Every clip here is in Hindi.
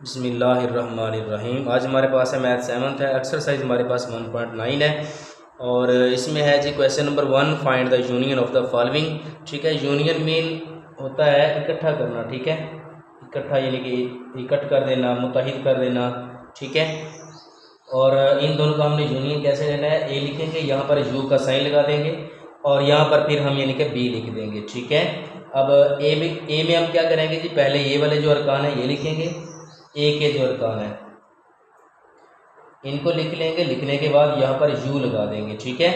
बिस्मिल्लाहिर्रहमानिर्रहीम। आज हमारे पास है मैथ सेवन्थ है, एक्सरसाइज हमारे पास 1.9 है और इसमें है जी question number 1, find the union of the following. ठीक है, यूनियन मीन होता है इकट्ठा करना। ठीक है, इकट्ठा यानी कि इकट्ठ कर देना, मुत्तहिद कर देना। ठीक है, और इन दोनों का हमने यूनियन कैसे लेना है, ए लिखेंगे, यहाँ पर यू का साइन लगा देंगे और यहाँ पर फिर हम यानी कि बी लिख देंगे। ठीक है, अब ए में हम क्या करेंगे जी, पहले ये वाले जो अरकान है ये लिखेंगे, ए के जो अरकान है इनको लिख लेंगे। लिखने के बाद यहाँ पर यू लगा देंगे। ठीक है,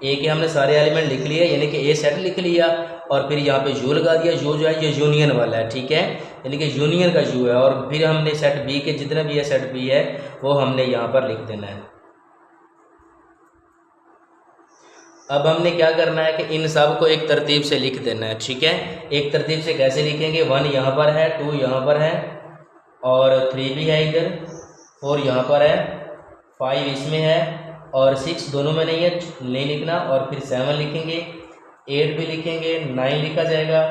ए के हमने सारे एलिमेंट लिख लिए, यानी कि ए सेट लिख लिया और फिर यहाँ पे यू लगा दिया। यू जो है ये यूनियन वाला है। ठीक है, यानी कि यूनियन का यू है और फिर हमने सेट बी के जितने भी है सेट बी है वो हमने यहाँ पर लिख देना है। अब हमने क्या करना है कि इन सब को एक तरतीब से लिख देना है। ठीक है, एक तरतीब से कैसे लिखेंगे, 1 यहाँ पर है, 2 यहाँ पर है और 3 भी है इधर, 4 यहाँ पर है, 5 इसमें है और 6 दोनों में नहीं है, नहीं लिखना। और फिर 7 लिखेंगे, 8 भी लिखेंगे, 9 लिखा जाएगा,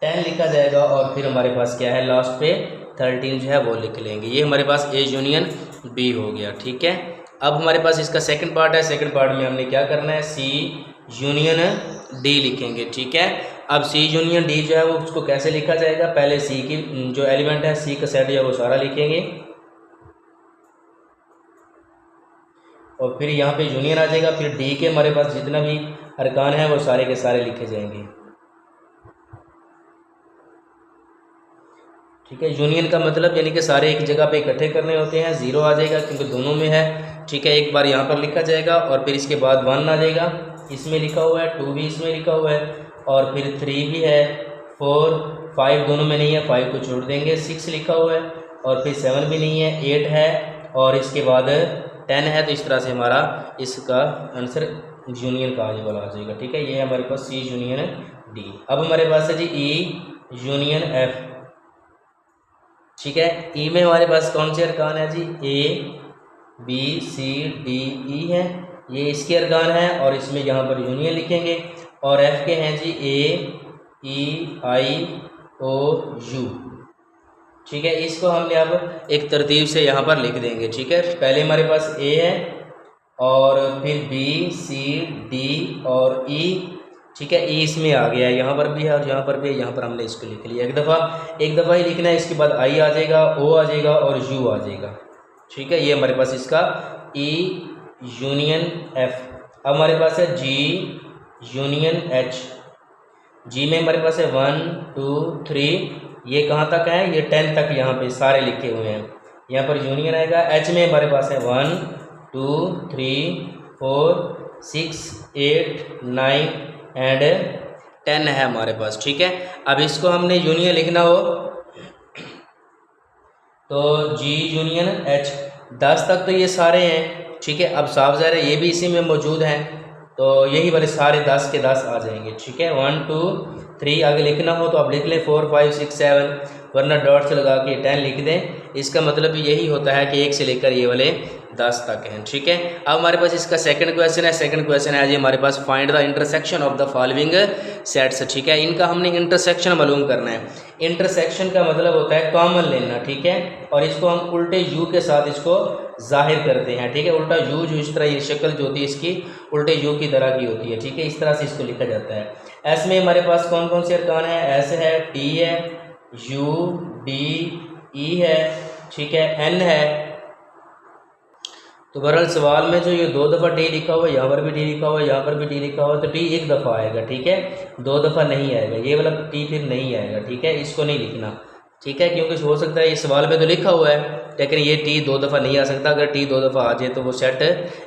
10 लिखा जाएगा और फिर हमारे पास क्या है लास्ट पे 13 जो है वो लिख लेंगे। ये हमारे पास ए यूनियन बी हो गया। ठीक है, अब हमारे पास इसका सेकंड पार्ट है। सेकंड पार्ट में हमने क्या करना है, सी यूनियन डी लिखेंगे। ठीक है, अब सी यूनियन डी जो है वो उसको कैसे लिखा जाएगा, पहले सी की जो एलिमेंट है सी का सेट है वो सारा लिखेंगे और फिर यहाँ पे यूनियन आ जाएगा। फिर डी के हमारे पास जितना भी अरकान है वो सारे के सारे लिखे जाएंगे। ठीक है, यूनियन का मतलब यानी कि सारे एक जगह पे इकट्ठे करने होते हैं। 0 आ जाएगा क्योंकि दोनों में है। ठीक है, एक बार यहाँ पर लिखा जाएगा और फिर इसके बाद 1 आ जाएगा, इसमें लिखा हुआ है, 2 भी इसमें लिखा हुआ है और फिर 3 भी है, 4 5 दोनों में नहीं है, 5 को छोड़ देंगे, 6 लिखा हुआ है और फिर 7 भी नहीं है, 8 है और इसके बाद 10 है। तो इस तरह से हमारा इसका आंसर यूनियन का वाला आ जाएगा। ठीक है, ये हमारे पास सी यूनियन डी। अब हमारे पास है जी ई यूनियन एफ। ठीक है, ई में हमारे पास कौन से अरकान है जी, A B C D E है, ये इसके अरकान हैं और इसमें यहाँ पर यूनियन लिखेंगे। और एफ के हैं जी ए ई आई ओ यू। ठीक है, इसको हमने अब एक तरतीब से यहाँ पर लिख देंगे। ठीक है, पहले हमारे पास ए है और फिर बी सी डी और ई। ठीक है, ई इसमें आ गया है, यहाँ पर भी है और यहाँ पर भी है, यहाँ पर हमने इसको लिख लिया। एक दफ़ा ही लिखना है, इसके बाद आई आ जाएगा, ओ आ जाएगा और यू आ जाएगा। ठीक है, ये हमारे पास इसका ई यूनियन एफ। अब हमारे पास है जी यूनियन एच। जी में हमारे पास है 1 2 3, ये कहाँ तक है, ये 10 तक यहाँ पे सारे लिखे हुए हैं, यहाँ पर यूनियन आएगा। एच में हमारे पास है 1 2 3 4 6 8 9 एंड 10 है हमारे पास। ठीक है, अब इसको हमने यूनियन लिखना हो तो जी यूनियन एच, 10 तक तो ये सारे हैं। ठीक है, अब साफ ज़ाहिर है ये भी इसी में मौजूद हैं तो यही वाले सारे 10 के 10 आ जाएंगे। ठीक है, 1 2 3 आगे लिखना हो तो आप लिख लें 4 5 6 7, वरना डॉट से लगा के 10 लिख दें। इसका मतलब यही होता है कि 1 से लेकर ये वाले 10 तक हैं। ठीक है, अब हमारे पास इसका सेकंड क्वेश्चन है। सेकंड क्वेश्चन है जी हमारे पास, find the intersection of the following sets. ठीक है, इनका हमने इंटरसेक्शन मालूम करना है। इंटरसेक्शन का मतलब होता है कॉमन लेना। ठीक है, और इसको हम उल्टे यू के साथ इसको जाहिर करते हैं। ठीक है, उल्टा यू जो इस तरह ये शक्ल जो होती है इसकी उल्टे यू की तरह की होती है। ठीक है, इस तरह से इसको लिखा जाता है। एस में हमारे पास कौन कौन से अरकान है, एस है, टी है, यू डी ई है, ठीक है, एन है। तो बहरहाल सवाल में जो ये 2 दफ़ा डी लिखा हुआ है, यहाँ पर भी डी लिखा हुआ है, यहाँ पर भी डी लिखा हुआ है, तो डी 1 दफ़ा आएगा। ठीक है, 2 दफ़ा नहीं आएगा, ये वाला टी फिर नहीं आएगा। ठीक है, इसको नहीं लिखना। ठीक है, क्योंकि हो सकता है इस सवाल में तो लिखा हुआ है लेकिन ये टी 2 दफ़ा नहीं आ सकता। अगर टी 2 दफ़ा आ जाए तो वो सेट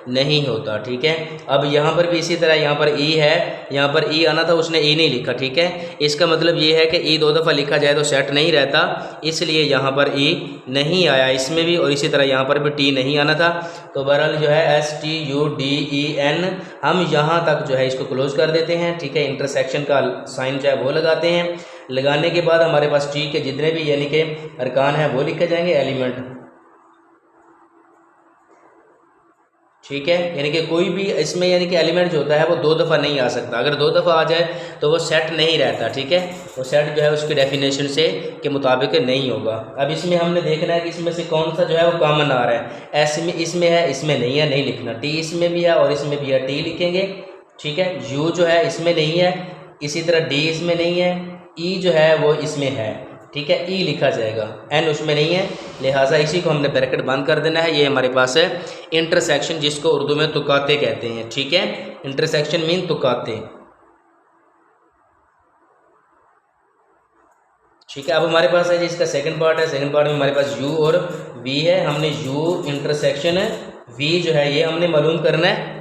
नहीं होता। ठीक है, अब यहाँ पर भी इसी तरह, यहाँ पर ई है, यहाँ पर ई आना था, उसने ई नहीं लिखा। ठीक है, इसका मतलब ये है कि ई 2 दफ़ा लिखा जाए तो सेट नहीं रहता, इसलिए यहाँ पर ई नहीं आया इसमें भी, और इसी तरह यहाँ पर भी टी नहीं आना था। तो बहरहाल जो है S T U D E N हम यहाँ तक जो है इसको क्लोज कर देते हैं। ठीक है, इंटरसेक्शन का साइन जो है वो लगाते हैं। लगाने के बाद हमारे पास टी के जितने भी यानी कि अरकान हैं वो लिखे जाएंगे, एलिमेंट। ठीक है। यानी कि कोई भी इसमें यानी कि एलिमेंट जो होता है वो 2 दफ़ा नहीं आ सकता, अगर 2 दफ़ा आ जाए तो वो सेट नहीं रहता, ठीक है। वो सेट जो है उसकी डेफिनेशन से के मुताबिक नहीं होगा। अब इसमें हमने देखना है कि इसमें से कौन सा जो है वो कॉमन आ रहा है। एस में इसमें है, इसमें नहीं है, नहीं लिखना। टी इसमें भी है और इसमें भी है, टी लिखेंगे, ठीक है। यू जो है इसमें नहीं है, इसी तरह डी इसमें नहीं है, ई जो है वो इसमें है, ठीक है, ई लिखा जाएगा, एन उसमें नहीं है, लिहाजा इसी को हमने ब्रैकेट बंद कर देना है। ये हमारे पास है इंटरसेक्शन, जिसको उर्दू में तुकाते कहते हैं, ठीक है। इंटरसेक्शन मीन तुकाते, ठीक है। अब हमारे पास है जी इसका सेकंड पार्ट है। सेकंड पार्ट में हमारे पास यू और वी है। हमने यू इंटरसेक्शन वी जो है ये हमने मालूम करना है,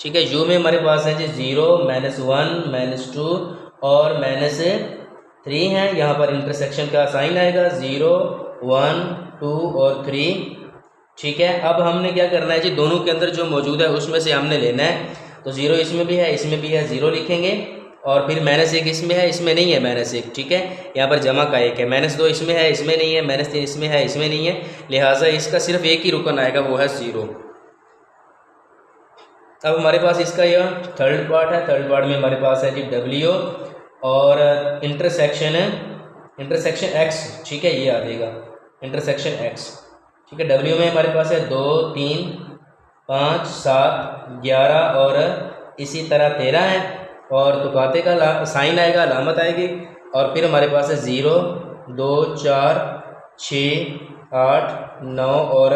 ठीक है। यू में हमारे पास है जी 0, -1, -2 और -3 है। यहाँ पर इंटरसेक्शन का साइन आएगा 0, 1, 2 और 3, ठीक है। अब हमने क्या करना है जी, दोनों के अंदर जो मौजूद है उसमें से हमने लेना है। तो 0 इसमें भी है, इसमें भी है, 0 लिखेंगे और फिर -1 इसमें है, इसमें नहीं है -1, ठीक है। यहाँ पर जमा का 1 है, -2 इसमें है, इसमें नहीं है, -3 इसमें है, इसमें नहीं है, लिहाजा इसका सिर्फ एक ही रुकन आएगा, वो है 0। अब हमारे पास इसका यह थर्ड पार्ट है। थर्ड पार्ट में हमारे पास है जी W और इंटरसेक्शन X, ठीक है, ये आ जाएगा इंटरसेक्शन X, ठीक है। W में हमारे पास है 2, 3, 5, 7, 11 और इसी तरह 13 है और तुकाते का साइन आएगा, अलामत आएगी और फिर हमारे पास है 0, 2, 4, 6, 8, 9 और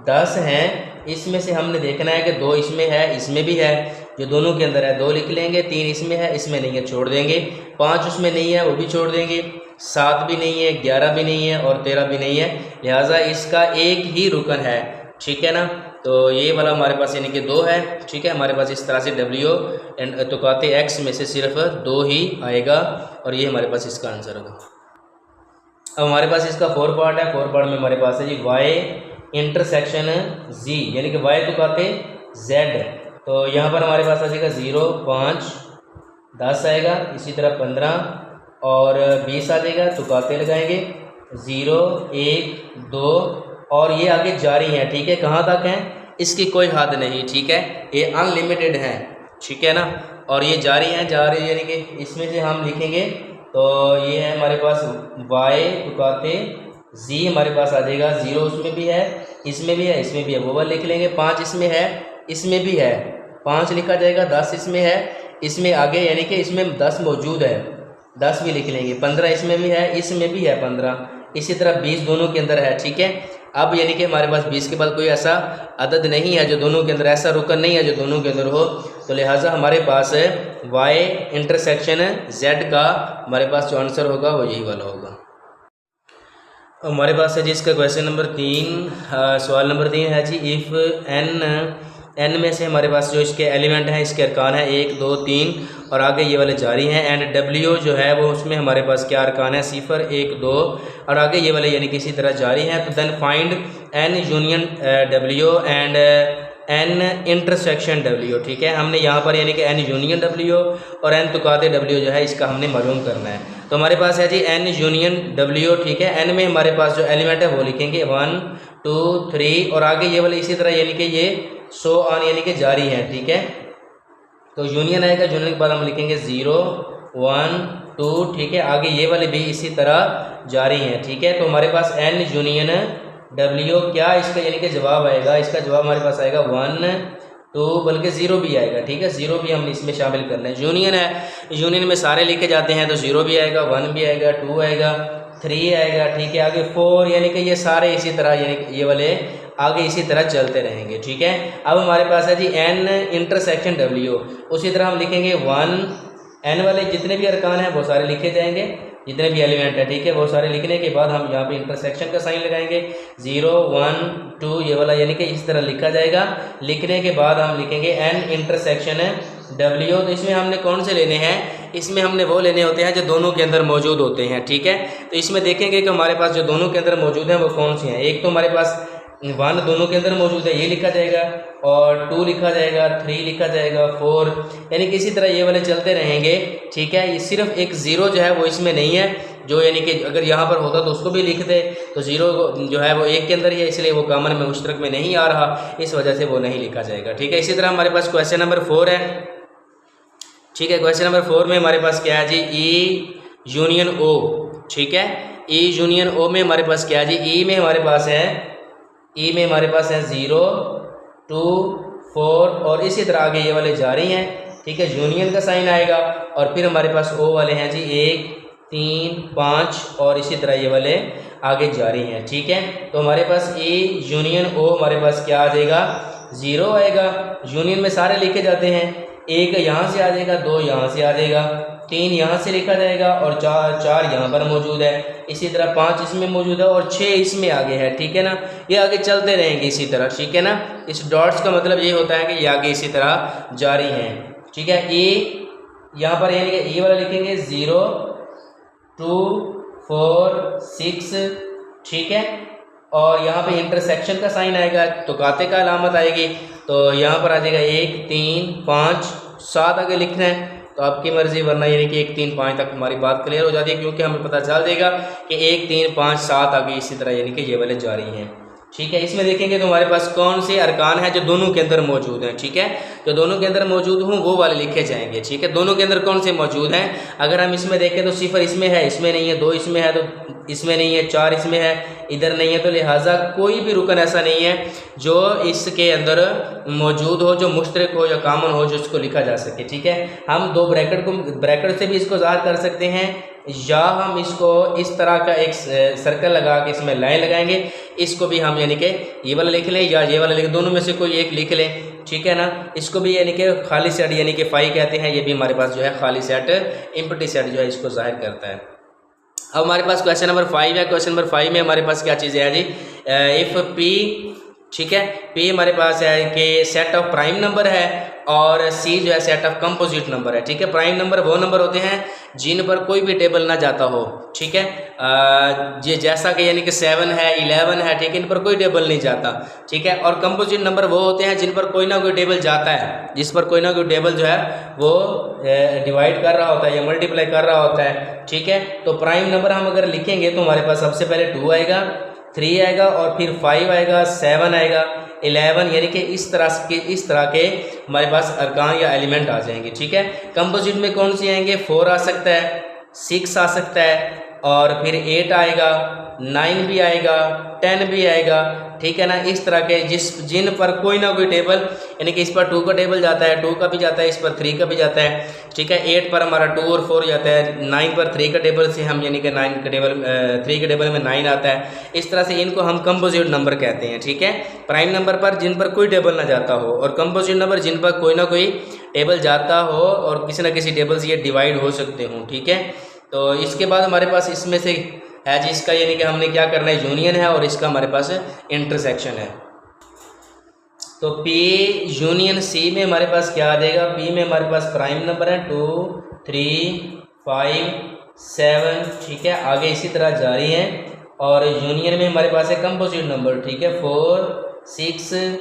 10 हैं। इसमें से हमने देखना है कि 2 इसमें है, इसमें भी है, जो दोनों के अंदर है 2 लिख लेंगे, 3 इसमें है, इसमें नहीं है, छोड़ देंगे, 5 उसमें नहीं है, वो भी छोड़ देंगे, 7 भी नहीं है, 11 भी नहीं है और 13 भी नहीं है, लिहाजा इसका एक ही रुकन है, ठीक है ना। तो ये वाला हमारे पास यानी कि 2 है, ठीक है। हमारे पास इस तरह से W एंड तुकाते X में से सिर्फ 2 ही आएगा और ये हमारे पास इसका आंसर होगा। अब हमारे पास इसका 4 पार्ट है। 4 पार्ट में हमारे पास है जी Y इंटरसेक्शन Z, यानी कि Y तुकाते Z। तो यहाँ पर हमारे पास आ जाएगा 0, 5, 10 आएगा, इसी तरह 15 और 20 आ जाएगा, तुकाते लगाएंगे 0, 1, 2 और ये आगे जारी है, ठीक है। कहाँ तक है, इसकी कोई हद नहीं, ठीक है, ये अनलिमिटेड है, ठीक है ना। और ये जारी है, यानी कि इसमें से हम लिखेंगे तो ये है हमारे पास Y तुकाते Z, हमारे पास आ जाएगा 0 उसमें भी है, इसमें भी है, इसमें भी है, वो वाला लिख लेंगे, 5 इसमें है, इसमें भी है, 5 लिखा जाएगा, 10 इसमें है, इसमें आगे यानी कि इसमें 10 मौजूद है, 10 भी लिख लेंगे, 15 इसमें भी है, इसमें भी है 15, इसी तरह 20 दोनों के अंदर है, ठीक है। अब यानी कि हमारे पास 20 के बाद कोई ऐसा अदद नहीं है जो दोनों के अंदर, ऐसा रुकन नहीं है जो दोनों के अंदर हो, तो लिहाजा हमारे पास Y इंटरसेक्शन Z का हमारे पास जो आंसर होगा वो यही वाला होगा। हमारे पास है जी इसका क्वेश्चन नंबर 3, सवाल नंबर 3 है जी, इफ़ n में से हमारे पास जो इसके एलिमेंट हैं, इसके अरकान हैं 1, 2, 3 और आगे ये वाले जारी हैं, एंड W जो है वो उसमें हमारे पास क्या अरकान है, 0, 1, 2 और आगे ये वाले यानी कि इसी तरह जारी हैं। तो then find n union W and n intersection W, ठीक है। हमने यहाँ पर यानी कि n यूनियन W और n तुकाते W जो है इसका हमने मालूम करना है। तो हमारे पास है जी n यूनियन W, ठीक है। n में हमारे पास जो एलिमेंट है वो लिखेंगे 1, 2, 3 और आगे ये वाले इसी तरह यानी कि ये सो ऑन यानी कि जारी है, ठीक है। तो यूनियन आएगा, यूनियन के बाद हम लिखेंगे 0, 1, 2, ठीक है, आगे ये वाले भी इसी तरह जारी हैं, ठीक है। तो हमारे पास n यूनियन W क्या इसका यानी कि जवाब आएगा, इसका जवाब हमारे पास आएगा 1, 2 बल्कि 0 भी आएगा, ठीक है, 0 भी हमने इसमें शामिल करना है। यूनियन है, यूनियन में सारे लिखे जाते हैं तो 0 भी आएगा, 1 भी आएगा, 2 आएगा, 3 आएगा, ठीक है, आगे 4 यानी कि ये सारे इसी तरह यानी कि ये वाले आगे इसी तरह चलते रहेंगे, ठीक है। अब हमारे पास है जी n इंटरसेक्शन W, उसी तरह हम लिखेंगे 1, n वाले जितने भी अरकान हैं वो सारे लिखे जाएंगे, जितने भी एलिमेंट है, ठीक है, वो सारे लिखने के बाद हम यहाँ पे इंटरसेक्शन का साइन लगाएंगे 0, 1, 2 ये वाला यानी कि इस तरह लिखा जाएगा। लिखने के बाद हम लिखेंगे n इंटरसेक्शन W। तो इसमें हमने कौन से लेने हैं, इसमें हमने वो लेने होते हैं जो दोनों के अंदर मौजूद होते हैं, ठीक है। तो इसमें देखेंगे कि हमारे पास जो दोनों के अंदर मौजूद हैं वो कौन सी हैं। एक तो हमारे पास 1 दोनों के अंदर मौजूद है, ये लिखा जाएगा, और 2 लिखा जाएगा, 3 लिखा जाएगा, 4 यानी कि इसी तरह ये वाले चलते रहेंगे, ठीक है। ये सिर्फ एक 0 जो है वो इसमें नहीं है, जो यानी कि अगर यहाँ पर होता तो उसको भी लिख दे, तो 0 जो है वो 1 के अंदर ही है, इसलिए वो कॉमन में मुश्तरक में नहीं आ रहा, इस वजह से वो नहीं लिखा जाएगा। ठीक है, इसी तरह हमारे पास क्वेश्चन नंबर 4 है। ठीक है, क्वेश्चन नंबर 4 में हमारे पास क्या है जी, ई यूनियन ओ। ठीक है, ई यूनियन ओ में हमारे पास क्या है जी, ई में हमारे पास है 0, 2, 4 और इसी तरह आगे ये वाले जारी हैं। ठीक है, यूनियन का साइन आएगा और फिर हमारे पास ओ वाले हैं जी 1, 3, 5 और इसी तरह ये वाले आगे जारी हैं। ठीक है, तो हमारे पास ए यूनियन ओ हमारे पास क्या आ जाएगा, 0 आएगा। यूनियन में सारे लिखे जाते हैं, 1 यहाँ से आ जाएगा, 2 यहाँ से आ जाएगा, 3 यहाँ से लिखा जाएगा और 4 यहाँ पर मौजूद है। इसी तरह 5 इसमें मौजूद है और 6 इसमें आगे है। ठीक है ना, ये आगे चलते रहेंगे इसी तरह। ठीक है ना, इस डॉट्स का मतलब ये होता है कि ये आगे इसी तरह जारी हैं। ठीक है, ए यहाँ पर यानी कि ए वाला लिखेंगे 0, 2, 4, 6। ठीक है, और यहाँ पे इंटरसेक्शन का साइन आएगा तो काते का अलामत आएगी, तो यहाँ पर आ जाएगा 1, 3, 5, 7 आगे लिखना है तो आपकी मर्जी, वरना यानी कि 1, 3, 5 तक हमारी बात क्लियर हो जाती है, क्योंकि हमें पता चल जाएगा कि 1, 3, 5, 7 आगे इसी तरह यानी कि ये वाले जारी हैं। ठीक है, इसमें देखेंगे तो हमारे पास कौन से अरकान हैं जो दोनों के अंदर मौजूद हैं। ठीक है, जो दोनों के अंदर मौजूद हों वो वाले लिखे जाएंगे। ठीक है, दोनों के अंदर कौन से मौजूद हैं, अगर हम इसमें देखें तो 0 इसमें है, इसमें नहीं है, 2 इसमें है तो इसमें नहीं है, 4 इसमें है, इधर नहीं है, तो लिहाजा कोई भी रुकन ऐसा नहीं है जो इसके अंदर मौजूद हो, जो मुश्तरक हो या कामन हो, जो इसको लिखा जा सके। ठीक है, हम 2 ब्रैकेट से भी इसको ज़ाहिर कर सकते हैं, या हम इसको इस तरह का एक सर्कल लगा के इसमें लाइन लगाएंगे, इसको भी हम यानी कि ये वाला लिख लें या ये वाला लिख, दोनों में से कोई एक लिख लें। ठीक है ना, इसको भी यानी कि खाली सेट यानी कि फाई कहते हैं, ये भी हमारे पास जो है खाली सेट, एम्प्टी सेट जो है इसको जाहिर करता है। अब हमारे पास क्वेश्चन नंबर 5 है। क्वेश्चन नंबर 5 में हमारे पास क्या चीज़ें है जी, इफ़ पी, ठीक है, पी हमारे पास है कि सेट ऑफ प्राइम नंबर है और सी जो है सेट ऑफ कंपोजिट नंबर है। ठीक है, प्राइम नंबर वो नंबर होते हैं जिन पर कोई भी टेबल ना जाता हो। ठीक है, ये जैसा कि यानी कि 7 है, 11 है, ठीक है, इन पर कोई टेबल नहीं जाता। ठीक है, और कंपोजिट नंबर वो होते हैं जिन पर कोई ना कोई टेबल जाता है, जिस पर कोई ना कोई टेबल जो है वो डिवाइड कर रहा होता है या मल्टीप्लाई कर रहा होता है। ठीक है, तो प्राइम नंबर हम अगर लिखेंगे तो हमारे पास सबसे पहले 2 आएगा, 3 आएगा और फिर 5 आएगा, 7 आएगा, 11, यानी कि इस तरह के हमारे पास अरकान या एलिमेंट आ जाएंगे। ठीक है, कंपोजिट में कौन से आएंगे, 4 आ सकता है, 6 आ सकता है और फिर 8 आएगा, 9 भी आएगा, 10 भी आएगा। ठीक है ना, इस तरह के जिन पर कोई ना कोई टेबल, यानी कि इस पर 2 का टेबल जाता है, 2 का भी जाता है, इस पर 3 का भी जाता है। ठीक है, 8 पर हमारा 2 और 4 जाता है, 9 पर 3 का टेबल से हम यानी कि 9 का टेबल 3 के टेबल में 9 आता है। इस तरह से इनको हम कंपोजिट नंबर कहते हैं। ठीक है, प्राइम नंबर पर जिन पर कोई टेबल ना जाता हो और कंपोजिट नंबर जिन पर कोई ना कोई टेबल जाता हो और किसी न किसी टेबल से ये डिवाइड हो सकते हों। ठीक है, तो इसके बाद हमारे पास इसमें से है जिसका यानी कि हमने क्या करना है, यूनियन है और इसका हमारे पास इंटरसेक्शन है। तो P यूनियन C में हमारे पास क्या आ जाएगा, P में हमारे पास प्राइम नंबर है 2, 3, 5, 7। ठीक है, आगे इसी तरह जारी हैं और यूनियन में हमारे पास है कंपोजिट नंबर। ठीक है, 4, 6,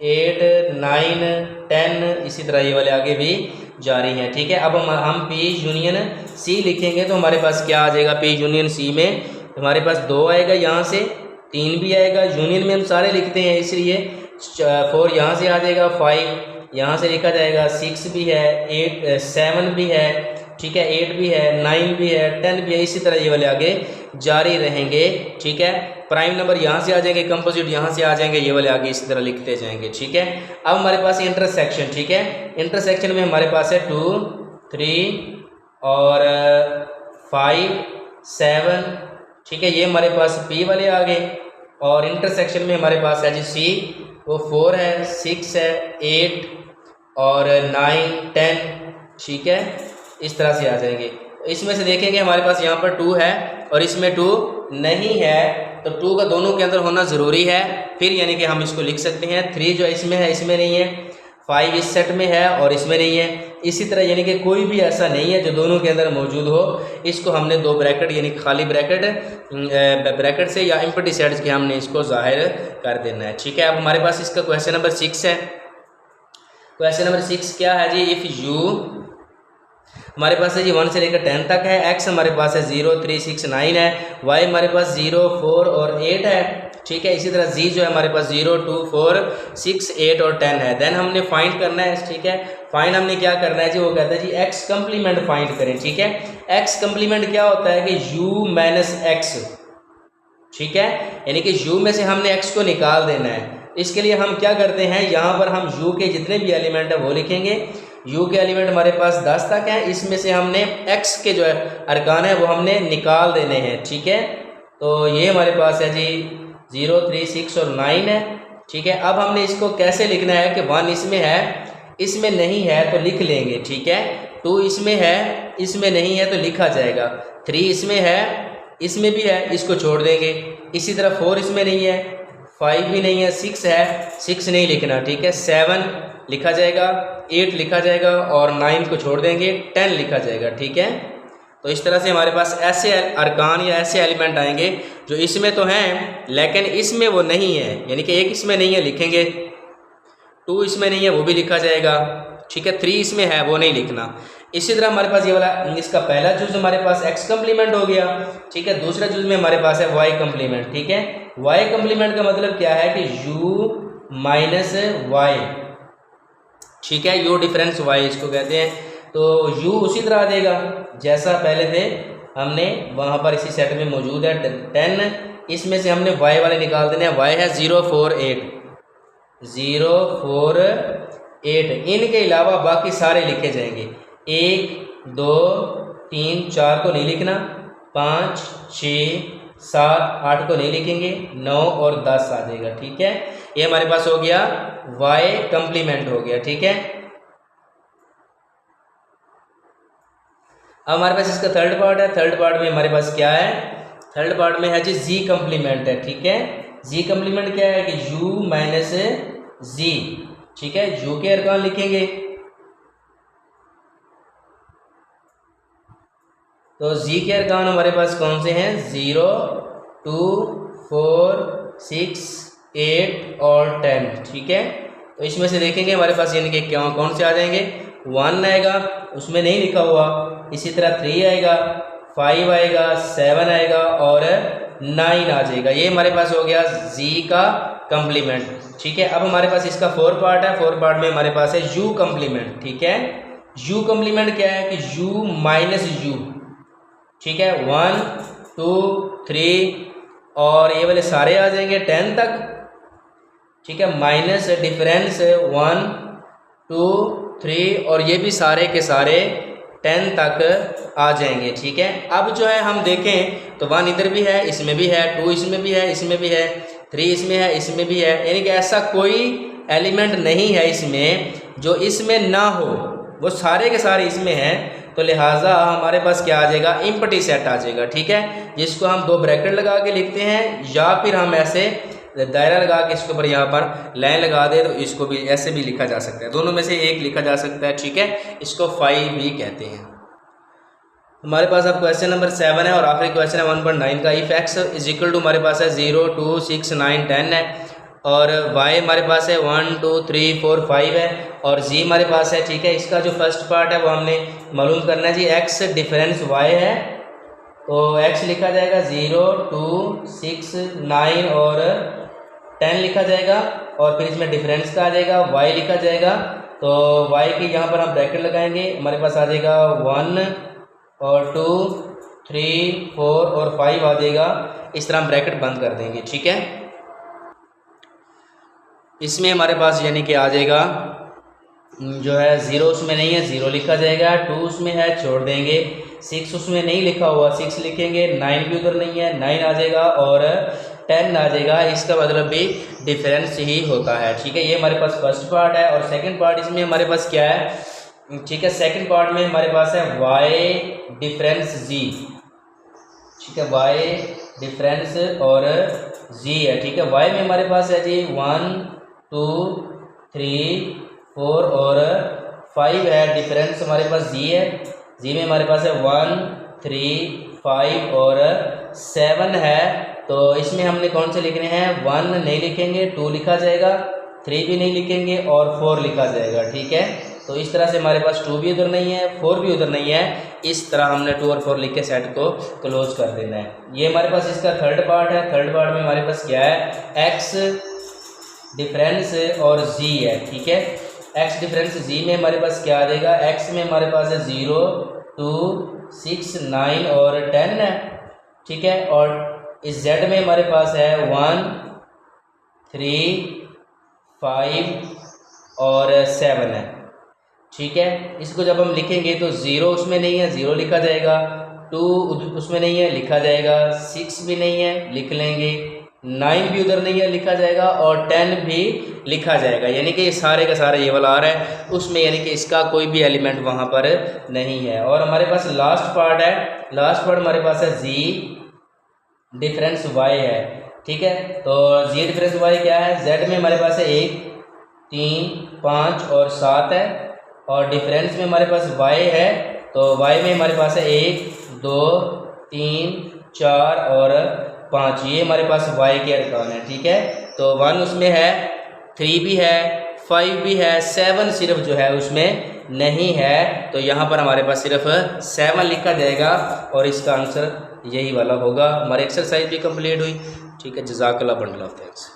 8, 9, 10, इसी तरह ये वाले आगे भी जारी हैं। ठीक है, अब हम P यूनियन C लिखेंगे तो हमारे पास क्या आ जाएगा, P यूनियन C में हमारे पास 2 आएगा, यहाँ से 3 भी आएगा, यूनियन में हम सारे लिखते हैं इसलिए 4 यहाँ से आ जाएगा, 5 यहाँ से लिखा जाएगा, 6 भी है, 8, 7 भी है, ठीक है, 8 भी है, 9 भी है, 10 भी है, इसी तरह ये वाले आगे जारी रहेंगे। ठीक है, प्राइम नंबर यहाँ से आ जाएंगे, कंपोजिट यहाँ से आ जाएंगे, ये वाले आगे इसी तरह लिखते जाएंगे। ठीक है, अब हमारे पास इंटरसेक्शन। ठीक है, इंटरसेक्शन में हमारे पास है 2, 3 और 5, 7। ठीक है, ये हमारे पास P वाले आ गए और इंटरसेक्शन में हमारे पास है जी C, वो 4 है, 6 है, 8 और 9, 10। ठीक है, इस तरह से आ जाएंगे। इसमें से देखेंगे हमारे पास यहाँ पर 2 है और इसमें 2 नहीं है, तो 2 का दोनों के अंदर होना ज़रूरी है, फिर यानी कि हम इसको लिख सकते हैं। 3 जो इसमें है इसमें नहीं है, 5 इस सेट में है और इसमें नहीं है। इसी तरह यानी कि कोई भी ऐसा नहीं है जो दोनों के अंदर मौजूद हो। इसको हमने 2 ब्रैकेट यानी खाली ब्रैकेट से या एम्प्टी सेट्स के हमने इसको जाहिर कर देना है। ठीक है, अब हमारे पास इसका क्वेश्चन नंबर 6 है। क्वेश्चन नंबर 6 क्या है जी, इफ़ यू हमारे पास है जी 1 से लेकर 10 तक है। एक्स हमारे पास है 0, 3, 6, 9 है। वाई हमारे पास 0, 4 और 8 है, ठीक है। इसी तरह जी जो है हमारे पास 0, 2, 4, 6, 8 और 10 है। देन हमने फाइंड करना है, ठीक है। फाइंड हमने क्या करना है जी, वो कहता है जी एक्स कम्प्लीमेंट फाइंड करें, ठीक है। एक्स कम्प्लीमेंट क्या होता है कि u माइनस एक्स, ठीक है, यानी कि u में से हमने x को निकाल देना है। इसके लिए हम क्या करते हैं, यहाँ पर हम u के जितने भी एलिमेंट है वो लिखेंगे। u के एलिमेंट हमारे पास 10 तक हैं, इसमें से हमने x के जो है अरकान है वो हमने निकाल देने हैं, ठीक है। तो ये हमारे पास है जी 0, 3, 6 और 9 है, ठीक है। अब हमने इसको कैसे लिखना है कि 1 इसमें है, इसमें नहीं है तो लिख लेंगे, ठीक है। 2 इसमें है, इसमें नहीं है तो लिखा जाएगा। 3 इसमें है, इसमें भी है, इसको छोड़ देंगे। इसी तरह 4 इसमें नहीं है, 5 भी नहीं है, 6 है, 6 नहीं लिखना, ठीक है। 7 लिखा जाएगा, 8 लिखा जाएगा और 9 को छोड़ देंगे, 10 लिखा जाएगा, ठीक है। तो इस तरह से हमारे पास ऐसे अरकान या ऐसे एलिमेंट आएंगे जो इसमें तो हैं लेकिन इसमें वो नहीं है, यानी कि 1 इसमें नहीं है लिखेंगे, 2 इसमें नहीं है वो भी लिखा जाएगा, ठीक है। 3 इसमें है वो नहीं लिखना। इसी तरह हमारे पास ये वाला इसका पहला जुज हमारे पास x कम्प्लीमेंट हो गया, ठीक है। दूसरा जुज में हमारे पास है y कम्प्लीमेंट, ठीक है। y कम्प्लीमेंट का मतलब क्या है कि u माइनस वाई, ठीक है। u डिफरेंस y इसको कहते हैं। तो u उसी तरह आ जाएगा जैसा पहले थे, हमने वहाँ पर इसी सेट में मौजूद है 10, इसमें से हमने y वाले निकाल देने हैं। y है 0, 4, 8, 0, 4, 8। इनके अलावा बाकी सारे लिखे जाएंगे। 1, 2, 3, 4 को नहीं लिखना, 5, 6, 7, 8 को नहीं लिखेंगे, 9 और 10 आ जाएगा, ठीक है। ये हमारे पास हो गया y कम्प्लीमेंट हो गया, ठीक है। अब हमारे पास इसका थर्ड पार्ट है। थर्ड पार्ट में हमारे पास क्या है, थर्ड पार्ट में है जी जी कम्प्लीमेंट है, ठीक है। जी कम्प्लीमेंट क्या है कि u माइनस जी, ठीक है। u के अरकान लिखेंगे, तो जी के अरकान हमारे पास कौन से हैं, 0, 2, 4, 6, 8 और 10, ठीक है। तो इसमें से देखेंगे हमारे पास यानी कि क्या कौन से आ जाएंगे, 1 आएगा, उसमें नहीं लिखा हुआ। इसी तरह 3 आएगा, 5 आएगा, 7 आएगा और 9 आ जाएगा। ये हमारे पास हो गया जी का कम्प्लीमेंट, ठीक है। अब हमारे पास इसका 4 पार्ट है। 4 पार्ट में हमारे पास है u कम्प्लीमेंट, ठीक है। u कम्प्लीमेंट क्या है कि u माइनस u, ठीक है। 1, 2, 3 और ये वाले सारे आ जाएंगे 10 तक, ठीक है। माइनस डिफरेंस 1, 2, 3 और ये भी सारे के सारे 10 तक आ जाएंगे, ठीक है। अब जो है हम देखें तो 1 इधर भी है, इसमें भी है, 2 इसमें भी है, इसमें भी है, 3 इसमें है, इसमें भी है, यानी कि ऐसा कोई एलिमेंट नहीं है इसमें जो इसमें ना हो, वो सारे के सारे इसमें हैं। तो लिहाजा हमारे पास क्या आ जाएगा, एम्प्टी सेट आ जाएगा, ठीक है। जिसको हम 2 ब्रैकेट लगा के लिखते हैं या फिर हम ऐसे दायरा लगा के इसके ऊपर यहाँ पर लाइन लगा दे तो इसको भी ऐसे भी लिखा जा सकता है, दोनों में से एक लिखा जा सकता है, ठीक है। इसको 5 भी कहते हैं। हमारे पास अब क्वेश्चन नंबर 7 है और आखिरी क्वेश्चन है 1.9 का। If x is equal to हमारे पास है 0, 2, 6, 9, 10 है और y हमारे पास है 1, 2, 3, 4, 5 है और g हमारे पास है, ठीक है। इसका जो फर्स्ट पार्ट है वो हमने मालूम करना है जी, x डिफरेंस y है, तो x लिखा जाएगा 0, 2, 6, 9 और 10 लिखा जाएगा और फिर इसमें डिफरेंस का आ जाएगा y लिखा जाएगा। तो y की यहाँ पर हम ब्रैकेट लगाएंगे, हमारे पास आ जाएगा 1 और 2, 3, 4 और 5 आ जाएगा। इस तरह हम ब्रैकेट बंद कर देंगे, ठीक है। इसमें हमारे पास यानी कि आ जाएगा जो है 0 उसमें नहीं है, 0 लिखा जाएगा, 2 उसमें है, छोड़ देंगे, 6 उसमें नहीं लिखा हुआ, 6 लिखेंगे, 9 भी उधर नहीं है, 9 आ जाएगा और 10 आ जाएगा। इसका मतलब भी डिफरेंस ही होता है, ठीक है। ये हमारे पास फर्स्ट पार्ट है और सेकंड पार्ट इसमें हमारे पास क्या है, ठीक है। सेकंड पार्ट में हमारे पास है y डिफरेंस g, ठीक है। y डिफरेंस और g है, ठीक है। y में हमारे पास है जी 1, 2, 3, 4 और 5 है, डिफरेंस हमारे पास g है। g में हमारे पास है 1, 3, 5 और 7 है। तो इसमें हमने कौन से लिखने हैं, 1 नहीं लिखेंगे, 2 लिखा जाएगा, 3 भी नहीं लिखेंगे और 4 लिखा जाएगा, ठीक है। तो इस तरह से हमारे पास 2 भी उधर नहीं है, 4 भी उधर नहीं है। इस तरह हमने 2 और 4 लिख के सेट को क्लोज कर देना है। ये हमारे पास इसका थर्ड पार्ट है। थर्ड पार्ट में हमारे पास क्या है, एक्स डिफरेंस और जी है, ठीक है। एक्स डिफरेंस जी में हमारे पास क्या आ जाएगा, एक्स में हमारे पास है 0, 2, 6, 9 और 10 है, ठीक है। और इस जेड में हमारे पास है 1, 3, 5 और 7 है, ठीक है। इसको जब हम लिखेंगे तो 0 उसमें नहीं है, 0 लिखा जाएगा। 2 उसमें नहीं है, लिखा जाएगा। 6 भी नहीं है, लिख लेंगे। 9 भी उधर नहीं है, लिखा जाएगा। और 10 भी लिखा जाएगा। यानी कि ये सारे का सारा ये वाला आ रहा है उसमें, यानी कि इसका कोई भी एलिमेंट वहाँ पर नहीं है। और हमारे पास लास्ट पार्ट है। लास्ट पार्ट हमारे पास है जी डिफरेंस वाई है, ठीक है। तो जी डिफरेंस वाई क्या है, जेड में हमारे पास है 1, 3, 5 और 7 है। और डिफरेंस में हमारे पास वाई है, तो वाई में हमारे पास है 1, 2, 3, 4 और 5। ये हमारे पास वाई के अरकान है, ठीक है। तो 1 उसमें है, 3 भी है, 5 भी है, 7 सिर्फ जो है उसमें नहीं है। तो यहाँ पर हमारे पास सिर्फ 7 लिखा जाएगा और इसका आंसर यही वाला होगा। हमारी एक्सरसाइज भी कंप्लीट हुई, ठीक है। जज़ाकल्लाह, बंडल ऑफ थैंक्स।